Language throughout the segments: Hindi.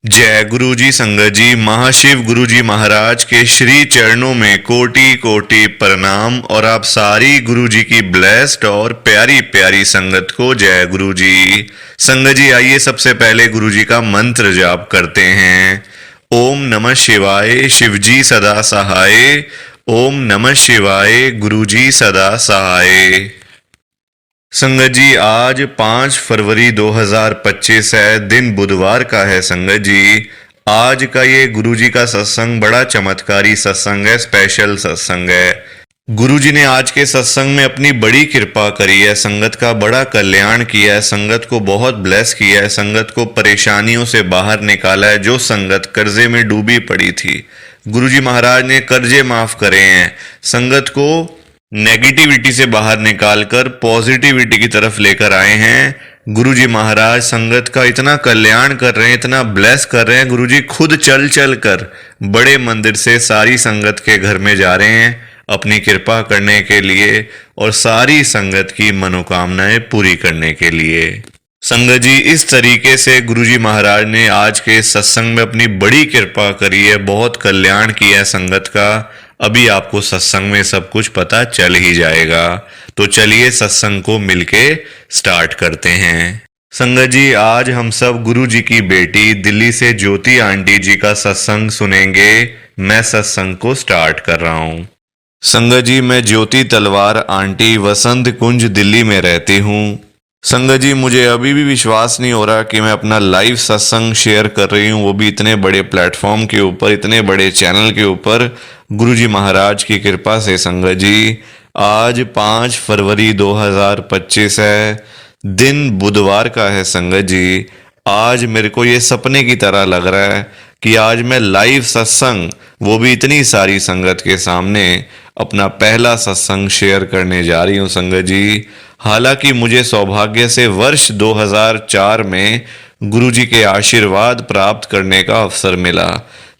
जय गुरु जी। संगत जी, महाशिव गुरु जी महाराज के श्री चरणों में कोटि कोटि प्रणाम और आप सारी गुरु जी की ब्लेस्ड और प्यारी प्यारी संगत को जय गुरु जी। संगत जी, आइए सबसे पहले गुरु जी का मंत्र जाप करते हैं। ओम नमः शिवाय, शिव जी सदा सहाय। ओम नमः शिवाय, गुरु जी सदा सहाय। संगत जी, आज 5 फरवरी 2025 है, दिन बुधवार का है। संगत जी, आज का ये गुरु जी का सत्संग बड़ा चमत्कारी सत्संग है, स्पेशल सत्संग है। गुरु जी ने आज के सत्संग में अपनी बड़ी कृपा करी है, संगत का बड़ा कल्याण किया है, संगत को बहुत ब्लेस किया है, संगत को परेशानियों से बाहर निकाला है। जो संगत कर्जे में डूबी पड़ी थी, गुरु जी महाराज ने कर्जे माफ करे हैं। संगत को नेगेटिविटी से बाहर निकालकर पॉजिटिविटी की तरफ लेकर आए हैं। गुरुजी महाराज संगत का इतना कल्याण कर रहे हैं, इतना ब्लेस कर रहे हैं। गुरुजी खुद चल चल कर बड़े मंदिर से सारी संगत के घर में जा रहे हैं अपनी कृपा करने के लिए और सारी संगत की मनोकामनाएं पूरी करने के लिए। संगत जी, इस तरीके से गुरुजी महाराज ने आज के सत्संग में अपनी बड़ी कृपा करी है, बहुत कल्याण किया है संगत का। अभी आपको सत्संग में सब कुछ पता चल ही जाएगा, तो चलिए सत्संग को मिलके स्टार्ट करते हैं। संगत जी, आज हम सब गुरु जी की बेटी दिल्ली से ज्योति आंटी जी का सत्संग सुनेंगे। मैं सत्संग को स्टार्ट कर रहा हूँ। संगत जी, मैं ज्योति तलवार आंटी वसंत कुंज दिल्ली में रहती हूँ। संगत जी, मुझे अभी भी विश्वास नहीं हो रहा कि मैं अपना लाइव सत्संग शेयर कर रही हूँ, वो भी इतने बड़े प्लेटफॉर्म के ऊपर, इतने बड़े चैनल के ऊपर, गुरुजी महाराज की कृपा से। संगत जी, आज 5 फरवरी 2025 है, दिन बुधवार का है। संगत जी, आज मेरे को ये सपने की तरह लग रहा है कि आज मैं लाइव सत्संग, वो भी इतनी सारी संगत के सामने, अपना पहला सत्संग शेयर करने जा रही हूँ। संगत जी, हालांकि मुझे सौभाग्य से वर्ष 2004 में गुरुजी के आशीर्वाद प्राप्त करने का अवसर मिला,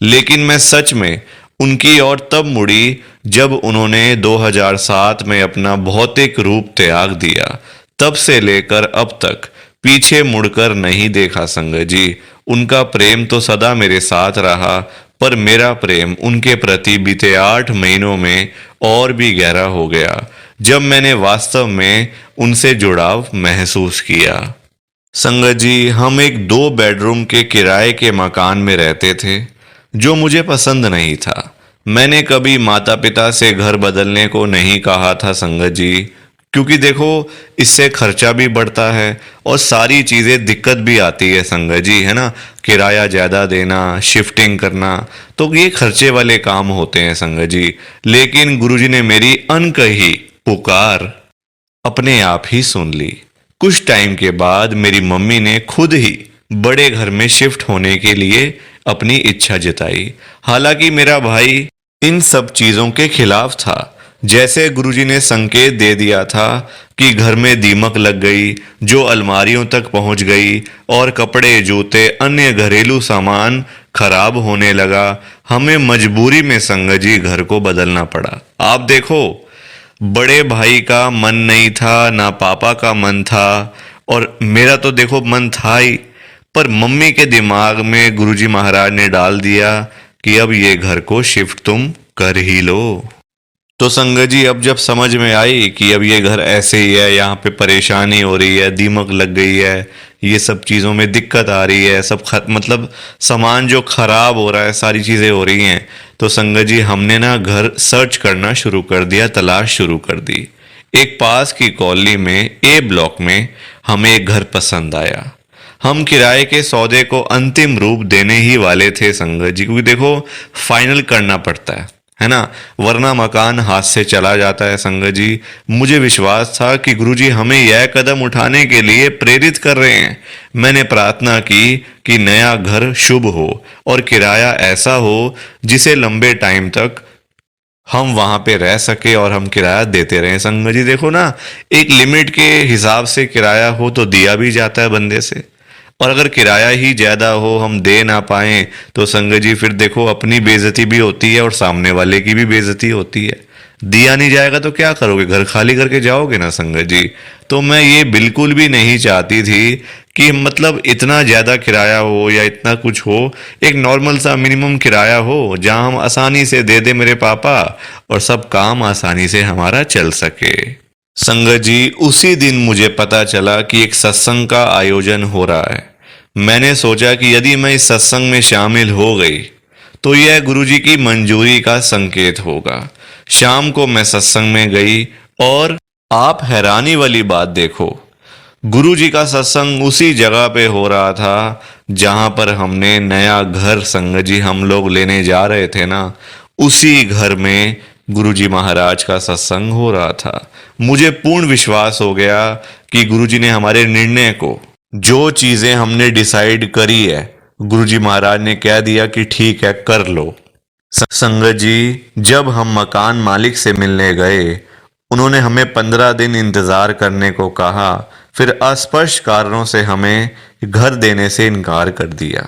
लेकिन मैं सच में उनकी ओर तब मुड़ी जब उन्होंने 2007 में अपना भौतिक रूप त्याग दिया। तब से लेकर अब तक पीछे मुड़कर नहीं देखा। संगत जी, उनका प्रेम तो सदा मेरे साथ रहा, पर मेरा प्रेम उनके प्रति बीते 8 महीनों में और भी गहरा हो गया जब मैंने वास्तव में उनसे जुड़ाव महसूस किया। संगत जी, हम एक 2 बेडरूम के किराए के मकान में रहते थे, जो मुझे पसंद नहीं था। मैंने कभी माता पिता से घर बदलने को नहीं कहा था संगत जी, क्योंकि देखो इससे खर्चा भी बढ़ता है और सारी चीज़ें दिक्कत भी आती है संगत जी, है ना। किराया ज़्यादा देना, शिफ्टिंग करना, तो ये खर्चे वाले काम होते हैं संगत जी। लेकिन गुरुजी ने मेरी अनकही पुकार अपने आप ही सुन ली। कुछ टाइम के बाद मेरी मम्मी ने खुद ही बड़े घर में शिफ्ट होने के लिए अपनी इच्छा जताई। हालांकि मेरा भाई इन सब चीज़ों के खिलाफ था। जैसे गुरुजी ने संकेत दे दिया था कि घर में दीमक लग गई, जो अलमारियों तक पहुंच गई और कपड़े, जूते, अन्य घरेलू सामान खराब होने लगा, हमें मजबूरी में संगत जी घर को बदलना पड़ा। आप देखो, बड़े भाई का मन नहीं था, ना पापा का मन था, और मेरा तो देखो मन था ही, पर मम्मी के दिमाग में गुरुजी महाराज ने डाल दिया कि अब ये घर को शिफ्ट तुम कर ही लो। तो संगत जी, अब जब समझ में आई कि अब ये घर ऐसे ही है, यहाँ पे परेशानी हो रही है, दीमक लग गई है, ये सब चीज़ों में दिक्कत आ रही है, सब मतलब सामान जो खराब हो रहा है, सारी चीज़ें हो रही हैं, तो संगत जी हमने ना घर सर्च करना शुरू कर दिया, तलाश शुरू कर दी। एक पास की कॉलोनी में ए ब्लॉक में हमें एक घर पसंद आया। हम किराए के सौदे को अंतिम रूप देने ही वाले थे संगत जी, क्योंकि देखो फाइनल करना पड़ता है ना, वरना मकान हाथ से चला जाता है संगत जी। मुझे विश्वास था कि गुरुजी हमें यह कदम उठाने के लिए प्रेरित कर रहे हैं। मैंने प्रार्थना की कि नया घर शुभ हो और किराया ऐसा हो जिसे लंबे टाइम तक हम वहां पे रह सके और हम किराया देते रहें। संगत जी देखो ना, एक लिमिट के हिसाब से किराया हो तो दिया भी जाता है बंदे से, और अगर किराया ही ज़्यादा हो, हम दे ना पाएं, तो संगत जी फिर देखो अपनी बेइज्जती भी होती है और सामने वाले की भी बेइज्जती होती है। दिया नहीं जाएगा तो क्या करोगे, घर खाली करके जाओगे ना संगत जी। तो मैं ये बिल्कुल भी नहीं चाहती थी कि मतलब इतना ज़्यादा किराया हो या इतना कुछ हो। एक नॉर्मल सा मिनिमम किराया हो जहाँ हम आसानी से दे दे मेरे पापा, और सब काम आसानी से हमारा चल सके। संगत जी, उसी दिन मुझे पता चला कि एक सत्संग का आयोजन हो रहा है। मैंने सोचा कि यदि मैं इस सत्संग में शामिल हो गई तो यह गुरुजी की मंजूरी का संकेत होगा। शाम को मैं सत्संग में गई और आप हैरानी वाली बात देखो, गुरुजी का सत्संग उसी जगह पे हो रहा था जहां पर हमने नया घर संगत जी हम लोग लेने जा रहे थे ना, उसी घर में गुरुजी महाराज का सत्संग हो रहा था। मुझे पूर्ण विश्वास हो गया कि गुरुजी ने हमारे निर्णय को, जो चीजें हमने डिसाइड करी है, गुरुजी महाराज ने कह दिया कि ठीक है कर लो। संगत जी, जब हम मकान मालिक से मिलने गए, उन्होंने हमें 15 दिन इंतजार करने को कहा, फिर अस्पष्ट कारणों से हमें घर देने से इनकार कर दिया।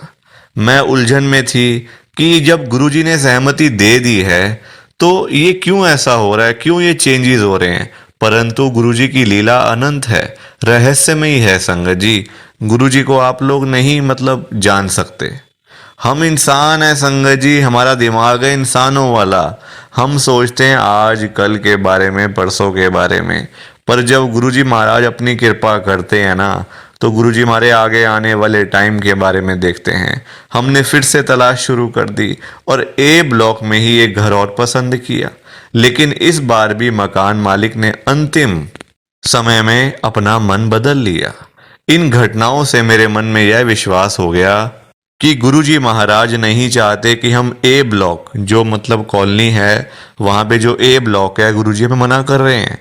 मैं उलझन में थी कि जब गुरुजी ने सहमति दे दी है तो ये क्यों ऐसा हो रहा है, क्यों ये चेंजेस हो रहे हैं। परंतु गुरुजी की लीला अनंत है, रहस्यमयी है संगत जी। गुरुजी को आप लोग नहीं मतलब जान सकते। हम इंसान हैं संगत जी, हमारा दिमाग है इंसानों वाला। हम सोचते हैं आज कल के बारे में, परसों के बारे में, पर जब गुरुजी महाराज अपनी कृपा करते हैं ना, तो गुरुजी हमारे आगे आने वाले टाइम के बारे में देखते हैं। हमने फिर से तलाश शुरू कर दी और ए ब्लॉक में ही एक घर और पसंद किया, लेकिन इस बार भी मकान मालिक ने अंतिम समय में अपना मन बदल लिया। इन घटनाओं से मेरे मन में यह विश्वास हो गया कि गुरुजी महाराज नहीं चाहते कि हम ए ब्लॉक, जो मतलब कॉलोनी है, वहां पे जो ए ब्लॉक है, गुरुजी हमें मना कर रहे हैं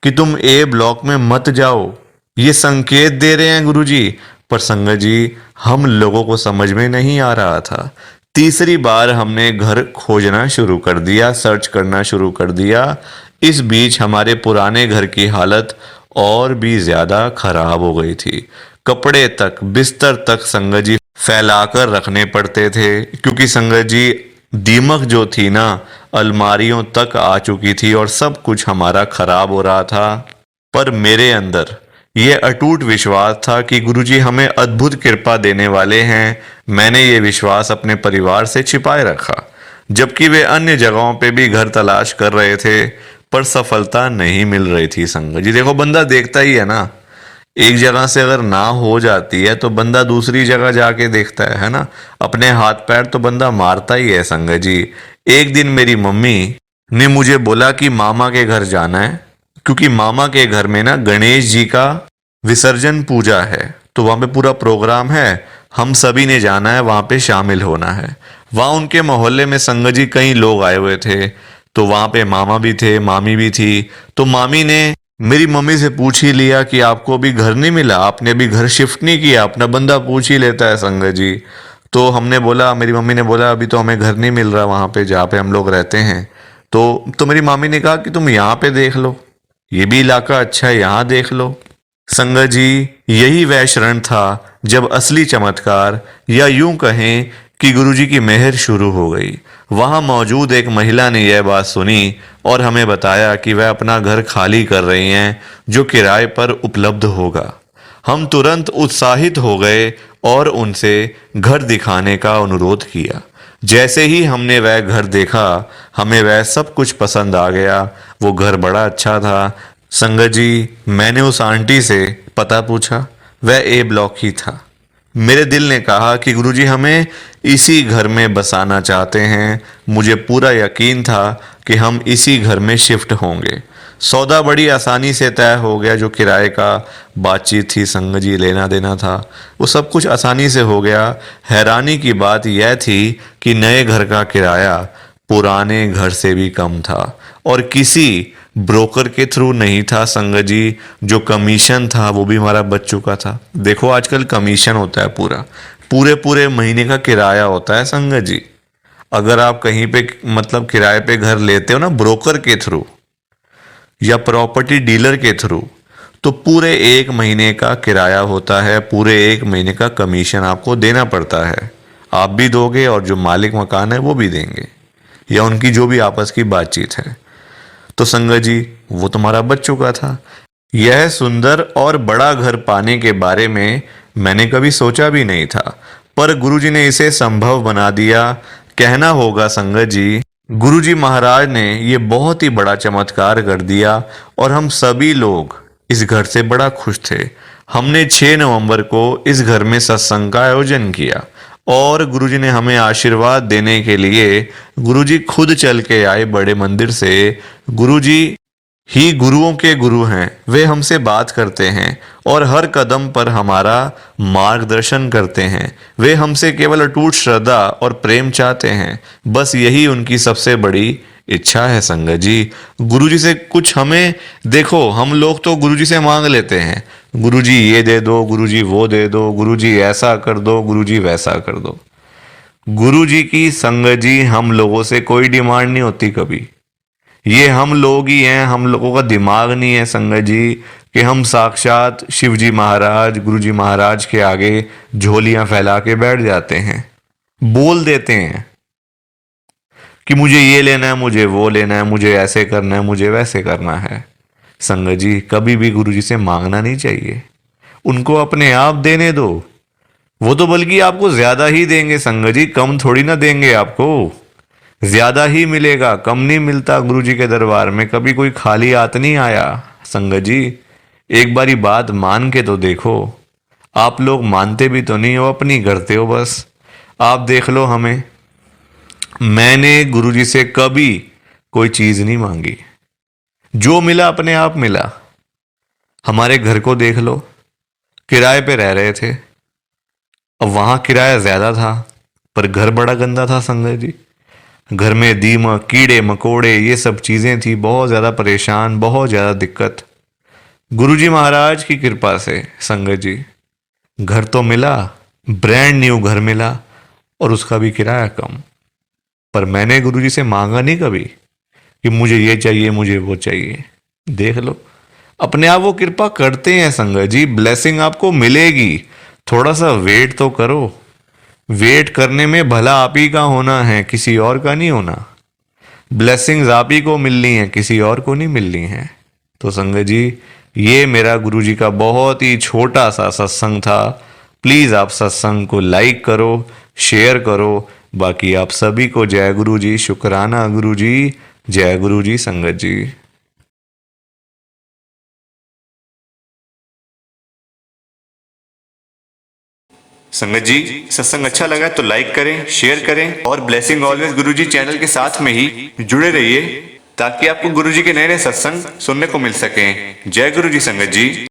कि तुम ए ब्लॉक में मत जाओ। ये संकेत दे रहे हैं गुरुजी। पर संगत जी, हम लोगों को समझ में नहीं आ रहा था। तीसरी बार हमने घर खोजना शुरू कर दिया, सर्च करना शुरू कर दिया। इस बीच हमारे पुराने घर की हालत और भी ज्यादा खराब हो गई थी। कपड़े तक, बिस्तर तक संगत जी फैलाकर रखने पड़ते थे, क्योंकि संगत जी दीमक जो थी ना, अलमारियों तक आ चुकी थी और सब कुछ हमारा खराब हो रहा था। पर मेरे अंदर ये अटूट विश्वास था कि गुरुजी हमें अद्भुत कृपा देने वाले हैं। मैंने ये विश्वास अपने परिवार से छिपाए रखा, जबकि वे अन्य जगहों पे भी घर तलाश कर रहे थे, पर सफलता नहीं मिल रही थी संगत जी। देखो, बंदा देखता ही है ना, एक जगह से अगर ना हो जाती है तो बंदा दूसरी जगह जाके देखता है ना। अपने हाथ पैर तो बंदा मारता ही है संगत जी। एक दिन मेरी मम्मी ने मुझे बोला कि मामा के घर जाना है, क्योंकि मामा के घर में ना गणेश जी का विसर्जन पूजा है, तो वहां पे पूरा प्रोग्राम है, हम सभी ने जाना है, वहां पे शामिल होना है। वहां उनके मोहल्ले में संगत जी कई लोग आए हुए थे, तो वहां पे मामा भी थे, मामी भी थी। तो मामी ने मेरी मम्मी से पूछ ही लिया कि आपको अभी घर नहीं मिला, आपने अभी घर शिफ्ट नहीं किया, अपना बंदा पूछ ही लेता है संगत जी। तो हमने बोला, मेरी मम्मी ने बोला अभी तो हमें घर नहीं मिल रहा वहां पे जहाँ पे हम लोग रहते हैं। तो मेरी मामी ने कहा कि तुम यहाँ पे देख लो, ये भी इलाका अच्छा है, यहाँ देख लो। संगत जी, यही वह क्षण था जब असली चमत्कार, या यूं कहें कि गुरुजी की मेहर शुरू हो गई। वहां मौजूद एक महिला ने यह बात सुनी और हमें बताया कि वह अपना घर खाली कर रही हैं, जो किराए पर उपलब्ध होगा। हम तुरंत उत्साहित हो गए और उनसे घर दिखाने का अनुरोध किया। जैसे ही हमने वह घर देखा, हमें वह सब कुछ पसंद आ गया। वो घर बड़ा अच्छा था संगत जी। मैंने उस आंटी से पता पूछा, वह ए ब्लॉक ही था। मेरे दिल ने कहा कि गुरुजी हमें इसी घर में बसाना चाहते हैं। मुझे पूरा यकीन था कि हम इसी घर में शिफ्ट होंगे। सौदा बड़ी आसानी से तय हो गया, जो किराए का बातचीत थी संगत जी, लेना देना था, वो सब कुछ आसानी से हो गया। हैरानी की बात यह थी कि नए घर का किराया पुराने घर से भी कम था और किसी ब्रोकर के थ्रू नहीं था संगत जी। जो कमीशन था वो भी हमारा बच चुका था। देखो, आजकल कमीशन होता है, पूरे पूरे महीने का किराया होता है संगत जी। अगर आप कहीं पे मतलब किराए पे घर लेते हो ना, ब्रोकर के थ्रू या प्रॉपर्टी डीलर के थ्रू, तो पूरे 1 महीने का किराया होता है, पूरे 1 महीने का कमीशन आपको देना पड़ता है। आप भी दोगे और जो मालिक मकान है वो भी देंगे, या उनकी जो भी आपस की बातचीत है। तो संगत जी वो तुम्हारा बच चुका था। यह सुंदर और बड़ा घर पाने के बारे में मैंने कभी सोचा भी नहीं था, पर गुरुजी ने इसे संभव बना दिया। कहना होगा संगत जी, गुरुजी महाराज ने ये बहुत ही बड़ा चमत्कार कर दिया और हम सभी लोग इस घर से बड़ा खुश थे। हमने 6 नवंबर को इस घर में सत्संग का आयोजन किया और गुरुजी ने हमें आशीर्वाद देने के लिए गुरुजी खुद चल के आए बड़े मंदिर से। गुरुजी ही गुरुओं के गुरु हैं, वे हमसे बात करते हैं और हर कदम पर हमारा मार्गदर्शन करते हैं। वे हमसे केवल अटूट श्रद्धा और प्रेम चाहते हैं, बस यही उनकी सबसे बड़ी इच्छा है संगत जी। गुरुजी से कुछ हमें देखो, हम लोग तो गुरुजी से मांग लेते हैं, गुरुजी ये दे दो, गुरुजी वो दे दो, गुरुजी ऐसा कर दो, गुरुजी वैसा कर दो। गुरुजी की संगत जी हम लोगों से कोई डिमांड नहीं होती कभी। ये हम लोग ही हैं, हम लोगों का दिमाग नहीं है संगत जी कि हम साक्षात शिव जी महाराज, गुरु जी महाराज के आगे झोलियां फैला के बैठ जाते हैं, बोल देते हैं कि मुझे ये लेना है, मुझे वो लेना है, मुझे ऐसे करना है, मुझे वैसे करना है। संगत जी कभी भी गुरु जी से मांगना नहीं चाहिए, उनको अपने आप देने दो। वो तो बल्कि आपको ज्यादा ही देंगे संगत जी, कम थोड़ी ना देंगे आपको, ज्यादा ही मिलेगा, कम नहीं मिलता। गुरुजी के दरबार में कभी कोई खाली हाथ नहीं आया संगत जी। एक बारी बात मान के तो देखो। आप लोग मानते भी तो नहीं हो, अपनी करते हो बस। आप देख लो हमें, मैंने गुरुजी से कभी कोई चीज नहीं मांगी, जो मिला अपने आप मिला। हमारे घर को देख लो, किराए पे रह रहे थे, अब वहां किराया ज्यादा था पर घर बड़ा गंदा था संगत जी। घर में दीमक, कीड़े मकोड़े, ये सब चीजें थी, बहुत ज्यादा परेशान, बहुत ज्यादा दिक्कत। गुरुजी महाराज की कृपा से संगत जी घर तो मिला, ब्रांड न्यू घर मिला और उसका भी किराया कम। पर मैंने गुरुजी से मांगा नहीं कभी कि मुझे ये चाहिए, मुझे वो चाहिए। देख लो अपने आप वो कृपा करते हैं संगत जी, ब्लेसिंग आपको मिलेगी। थोड़ा सा वेट तो करो। वेट करने में भला आप ही का होना है, किसी और का नहीं होना। ब्लेसिंग्स आप ही को मिलनी है, किसी और को नहीं मिलनी है। तो संगत जी ये मेरा गुरुजी का बहुत ही छोटा सा सत्संग था। प्लीज आप सत्संग को लाइक करो, शेयर करो। बाकी आप सभी को जय गुरु जी, शुक्राना गुरु जी, जय गुरु जी संगत जी। संगत जी सत्संग अच्छा लगा तो लाइक करें, शेयर करें और ब्लेसिंग ऑलवेज गुरुजी चैनल के साथ में ही जुड़े रहिए ताकि आपको गुरुजी के नए नए सत्संग सुनने को मिल सकें। जय गुरु जी संगत जी।